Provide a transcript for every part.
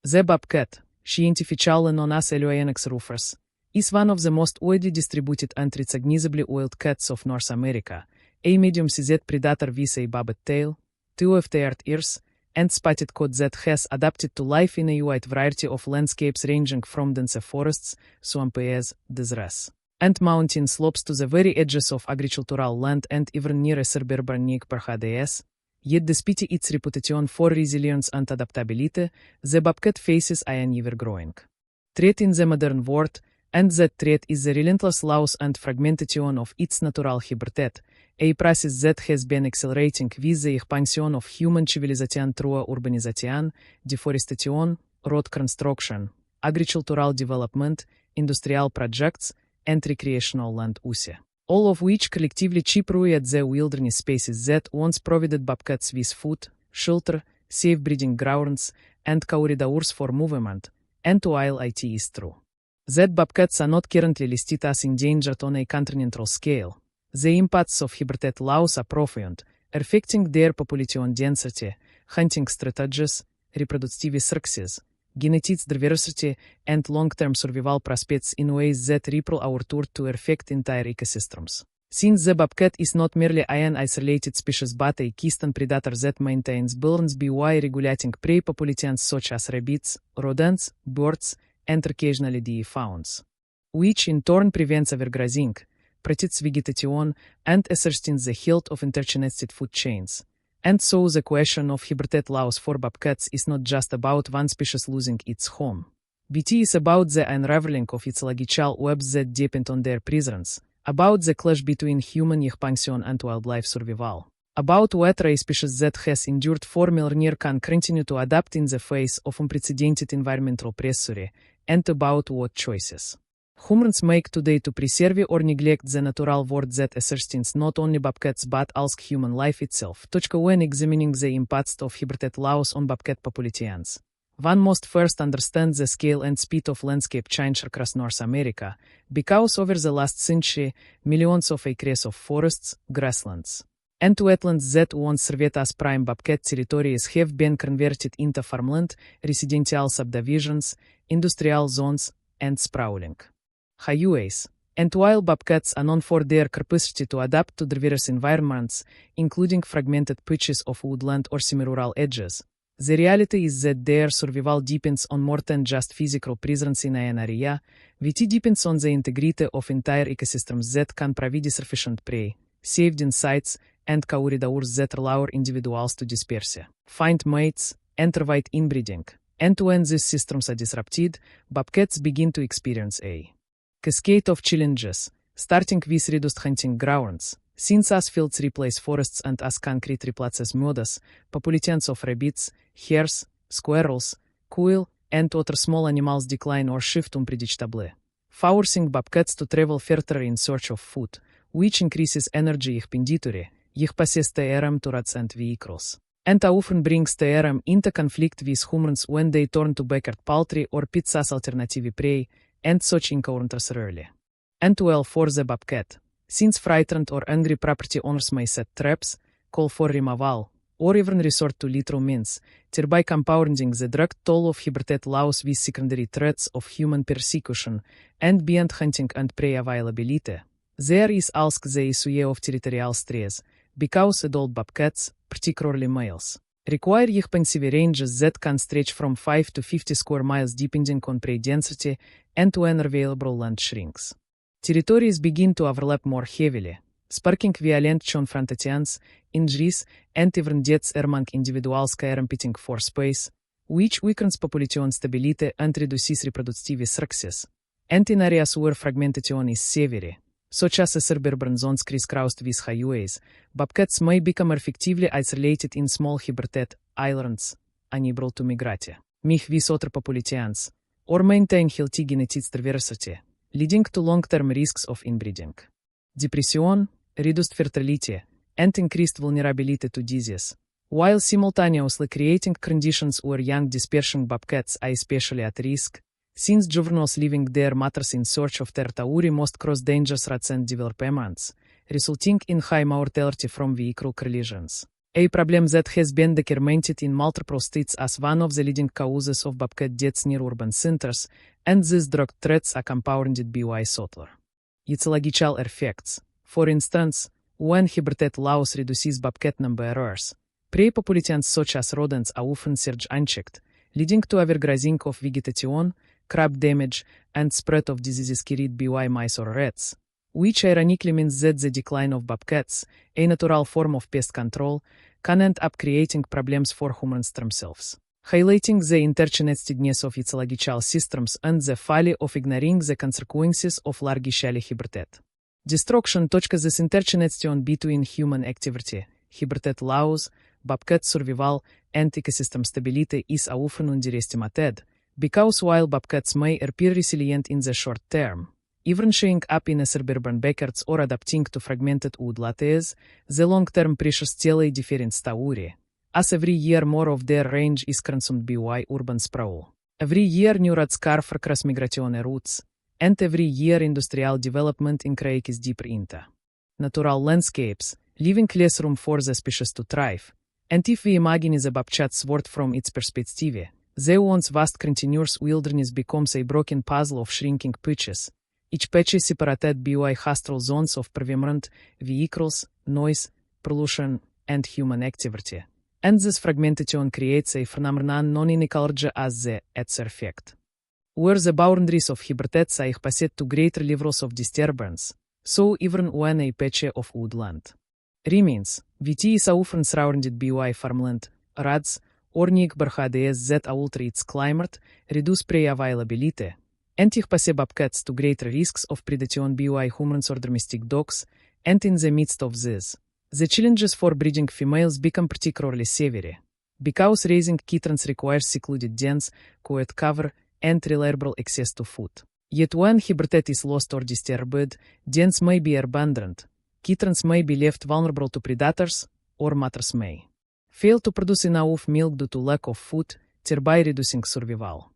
The bobcat, scientifically known as Eleoenix rufus, is one of the most widely distributed and recognizably wild cats of North America, a medium-sized predator with a bobbed tail, 2-of-the-earth ears, and spotted coat that has adapted to life in a wide variety of landscapes ranging from dense forests, swamps, deserts, and mountain slopes to the very edges of agricultural land and even near suburban neighborhoods. Yet despite its reputation for resilience and adaptability, the bobcat faces an ever-growing threat in the modern world, and that threat is the relentless loss and fragmentation of its natural habitat, a process that has been accelerating with the expansion of human civilization through urbanization, deforestation, road construction, agricultural development, industrial projects, and recreational land use, all of which collectively chip away at the wilderness spaces that once provided bobcats with food, shelter, safe breeding grounds, and corridors for movement, and while it is true that bobcats are not currently listed as endangered on a continental scale, the impacts of habitat loss are profound, affecting their population density, hunting strategies, reproductive success, genetic diversity, and long-term survival prospects in ways that ripple outward to affect entire ecosystems. Since the bobcat is not merely an isolated species but a keystone predator that maintains balance by regulating prey populations such as rabbits, rodents, birds, and occasionally the fawns, which in turn prevents overgrazing, protects vegetation, and ascertains the health of interconnected food chains. And so the question of habitat loss for bobcats is not just about one species losing its home. It is about the unraveling of its logical webs that depend on their presence, about the clash between human expansion and wildlife survival, about whether a species that has endured for millennia can continue to adapt in the face of unprecedented environmental pressure, and about what choices humans make today to preserve or neglect the natural world that sustains not only bobcats but also human life itself. When examining the impacts of habitat loss on bobcat populations, one must first understand the scale and speed of landscape change across North America, because over the last century, millions of acres of forests, grasslands, and wetlands that once served as prime bobcat territories have been converted into farmland, residential subdivisions, industrial zones, and sprawling highways. And while bobcats are known for their capacity to adapt to diverse environments, including fragmented patches of woodland or semi-rural edges, the reality is that their survival depends on more than just physical presence in an area. It depends on the integrity of entire ecosystems that can provide sufficient prey, safe den sites, and corridors that allow individuals to disperse, find mates, and avoid inbreeding. And when these systems are disrupted, bobcats begin to experience a cascade of challenges, starting with reduced hunting grounds, since as fields replace forests and as concrete replaces meadows, populations of rabbits, hares, squirrels, quail, and other small animals decline or shift unpredictably, forcing bobcats to travel further in search of food, which increases energy expenditure, passes to roads and vehicles, and often brings the into conflict with humans when they turn to backyard poultry or pits as alternative prey, and such encounters rarely. And well for the bobcat, since frightened or angry property owners may set traps, call for removal, or even resort to lethal means, thereby compounding the direct toll of habitat loss with secondary threats of human persecution, and beyond hunting and prey availability. There is also the issue of territorial stress, because adult bobcats, particularly males, require expansive ranges that can stretch from 5 to 50 square miles depending on prey density and when available land shrinks. Territories begin to overlap more heavily, sparking violent confrontations, injuries, and even deaths among individuals competing for space, which weakens population stability and reduces reproductive success. And in areas where fragmentation is severe, such as suburban zones crisscrossed with highways, bobcats may become effectively isolated in small habitat islands, unable to migrate, mix with other populations, or maintain healthy genetic diversity, leading to long-term risks of inbreeding, depression, reduced fertility, and increased vulnerability to disease, while simultaneously creating conditions where young dispersing bobcats are especially at risk, since juveniles leaving their mothers in search of territory must cross dangerous roads and developments, resulting in high mortality from vehicle collisions. A problem that has been documented in multiple states as one of the leading causes of bobcat deaths near urban centers, and these drug threats are compounded by subtler ecological effects. For instance, when habitat loss reduces bobcat numbers, prey populations such as rodents are often surge unchecked, leading to overgrazing of vegetation, crop damage, and spread of diseases carried by mice or rats, which ironically means that the decline of bobcats, a natural form of pest control, can end up creating problems for humans themselves, highlighting the interconnectedness of ecological systems and the folly of ignoring the consequences of large-scale habitat destruction. This interconnection between human activity, habitat loss, bobcat survival, and ecosystem stability is often underestimated, because while bobcats may appear resilient in the short term, even showing up in suburban backyards or adapting to fragmented woodlots, the long-term pressures tell a different story, as every year more of their range is consumed by urban sprawl. Every year new roads carve across migration routes, and every year industrial development encroaches deeper into natural landscapes, leaving less room for the species to thrive. And if we imagine the bobcat's world from its perspective, the once vast continuous wilderness becomes a broken puzzle of shrinking patches, each patch is separated by hostile zones of permanent vehicles, noise, pollution, and human activity. And this fragmentation creates a phenomenon known in ecology as the edge effect, where the boundaries of habitats are passed to greater levels of disturbance, so even when a patch of woodland remains, VT is often surrounded by farmland, roads, or neighborhoods that alter its climate, reduce prey availability, and expose bobcats to greater risks of predation by humans or domestic dogs, and in the midst of this, the challenges for breeding females become particularly severe, because raising kittens requires secluded dens, quiet cover, and reliable access to food. Yet when habitat is lost or disturbed, dens may be abandoned, kittens may be left vulnerable to predators, or mothers may fail to produce enough milk due to lack of food, thereby reducing survival.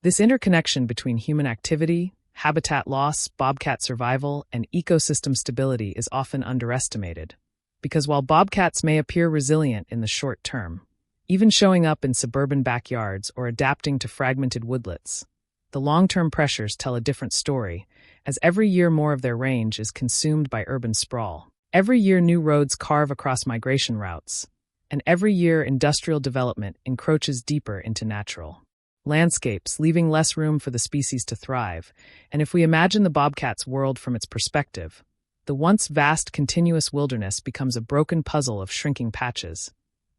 This interconnection between human activity, habitat loss, bobcat survival, and ecosystem stability is often underestimated, because while bobcats may appear resilient in the short term, even showing up in suburban backyards or adapting to fragmented woodlots, the long-term pressures tell a different story, as every year more of their range is consumed by urban sprawl. Every year new roads carve across migration routes, and every year industrial development encroaches deeper into natural landscapes, leaving less room for the species to thrive. And if we imagine the bobcat's world from its perspective, the once vast continuous wilderness becomes a broken puzzle of shrinking patches,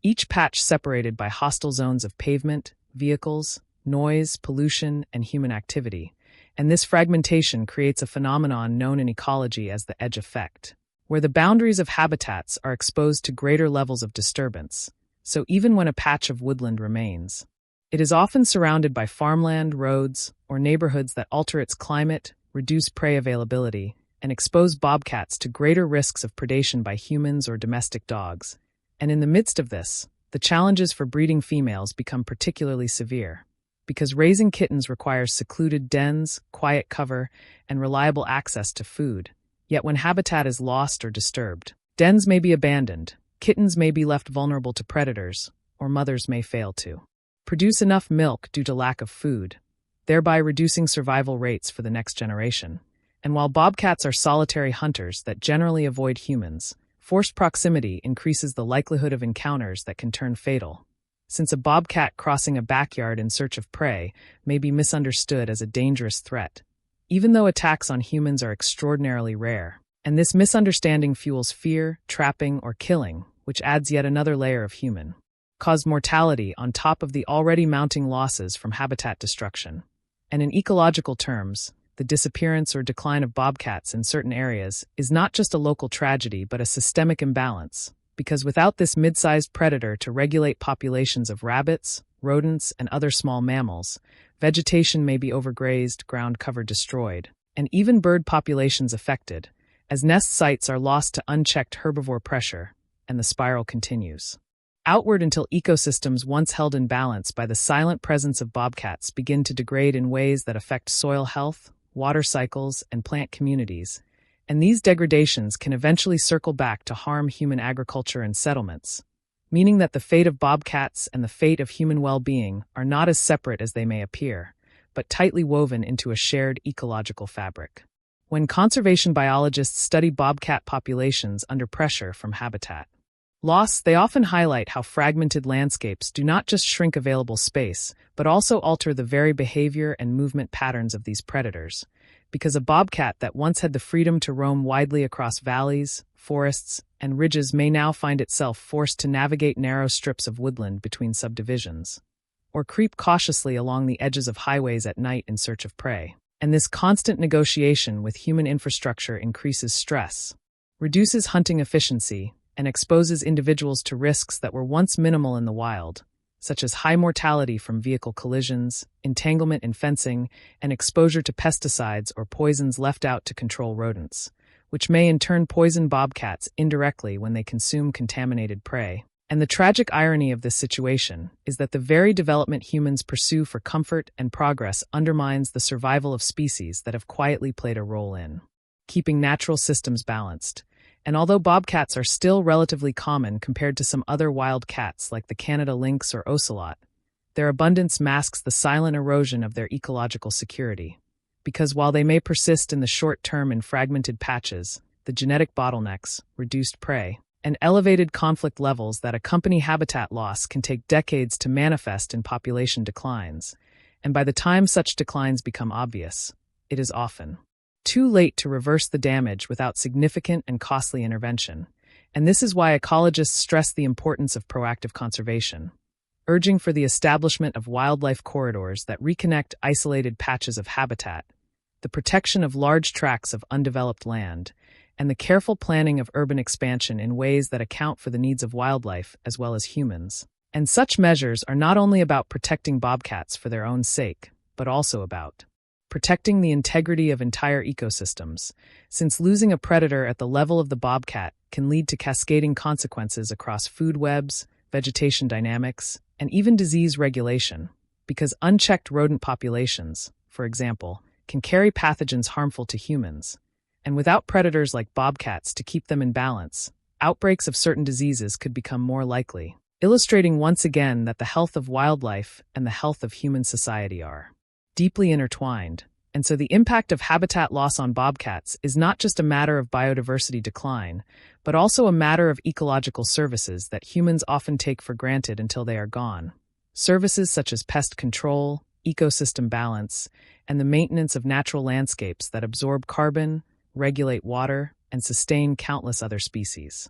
each patch separated by hostile zones of pavement, vehicles, noise, pollution, and human activity. And this fragmentation creates a phenomenon known in ecology as the edge effect, where the boundaries of habitats are exposed to greater levels of disturbance. So even when a patch of woodland remains, it is often surrounded by farmland, roads, or neighborhoods that alter its climate, reduce prey availability, and expose bobcats to greater risks of predation by humans or domestic dogs. And in the midst of this, the challenges for breeding females become particularly severe, because raising kittens requires secluded dens, quiet cover, and reliable access to food. Yet when habitat is lost or disturbed, dens may be abandoned, kittens may be left vulnerable to predators, or mothers may fail to produce enough milk due to lack of food, thereby reducing survival rates for the next generation. And while bobcats are solitary hunters that generally avoid humans, forced proximity increases the likelihood of encounters that can turn fatal, since a bobcat crossing a backyard in search of prey may be misunderstood as a dangerous threat, even though attacks on humans are extraordinarily rare. And this misunderstanding fuels fear, trapping, or killing, which adds yet another layer of human-caused mortality on top of the already mounting losses from habitat destruction. And in ecological terms, the disappearance or decline of bobcats in certain areas is not just a local tragedy but a systemic imbalance, because without this mid-sized predator to regulate populations of rabbits, rodents, and other small mammals, vegetation may be overgrazed, ground cover destroyed, and even bird populations affected, as nest sites are lost to unchecked herbivore pressure, and the spiral continues outward until ecosystems once held in balance by the silent presence of bobcats begin to degrade in ways that affect soil health, water cycles, and plant communities, and these degradations can eventually circle back to harm human agriculture and settlements. meaning that the fate of bobcats and the fate of human well-being are not as separate as they may appear, but tightly woven into a shared ecological fabric. When conservation biologists study bobcat populations under pressure from habitat loss, they often highlight how fragmented landscapes do not just shrink available space, but also alter the very behavior and movement patterns of these predators. Because a bobcat that once had the freedom to roam widely across valleys, forests, and ridges may now find itself forced to navigate narrow strips of woodland between subdivisions, or creep cautiously along the edges of highways at night in search of prey. And this constant negotiation with human infrastructure increases stress, reduces hunting efficiency, and exposes individuals to risks that were once minimal in the wild, such as high mortality from vehicle collisions, entanglement in fencing, and exposure to pesticides or poisons left out to control rodents, which may in turn poison bobcats indirectly when they consume contaminated prey. And the tragic irony of this situation is that the very development humans pursue for comfort and progress undermines the survival of species that have quietly played a role in keeping natural systems balanced. And although bobcats are still relatively common compared to some other wild cats like the Canada lynx or ocelot, their abundance masks the silent erosion of their ecological security. Because while they may persist in the short term in fragmented patches, the genetic bottlenecks, reduced prey, and elevated conflict levels that accompany habitat loss can take decades to manifest in population declines, and by the time such declines become obvious, it is often too late to reverse the damage without significant and costly intervention. And this is why ecologists stress the importance of proactive conservation, urging for the establishment of wildlife corridors that reconnect isolated patches of habitat, the protection of large tracts of undeveloped land, and the careful planning of urban expansion in ways that account for the needs of wildlife as well as humans. And such measures are not only about protecting bobcats for their own sake, but also about protecting the integrity of entire ecosystems, since losing a predator at the level of the bobcat can lead to cascading consequences across food webs, vegetation dynamics, and even disease regulation, because unchecked rodent populations, for example, can carry pathogens harmful to humans. And without predators like bobcats to keep them in balance, outbreaks of certain diseases could become more likely, illustrating once again that the health of wildlife and the health of human society are deeply intertwined. And so the impact of habitat loss on bobcats is not just a matter of biodiversity decline, but also a matter of ecological services that humans often take for granted until they are gone. Services such as pest control, ecosystem balance, and the maintenance of natural landscapes that absorb carbon, regulate water, and sustain countless other species.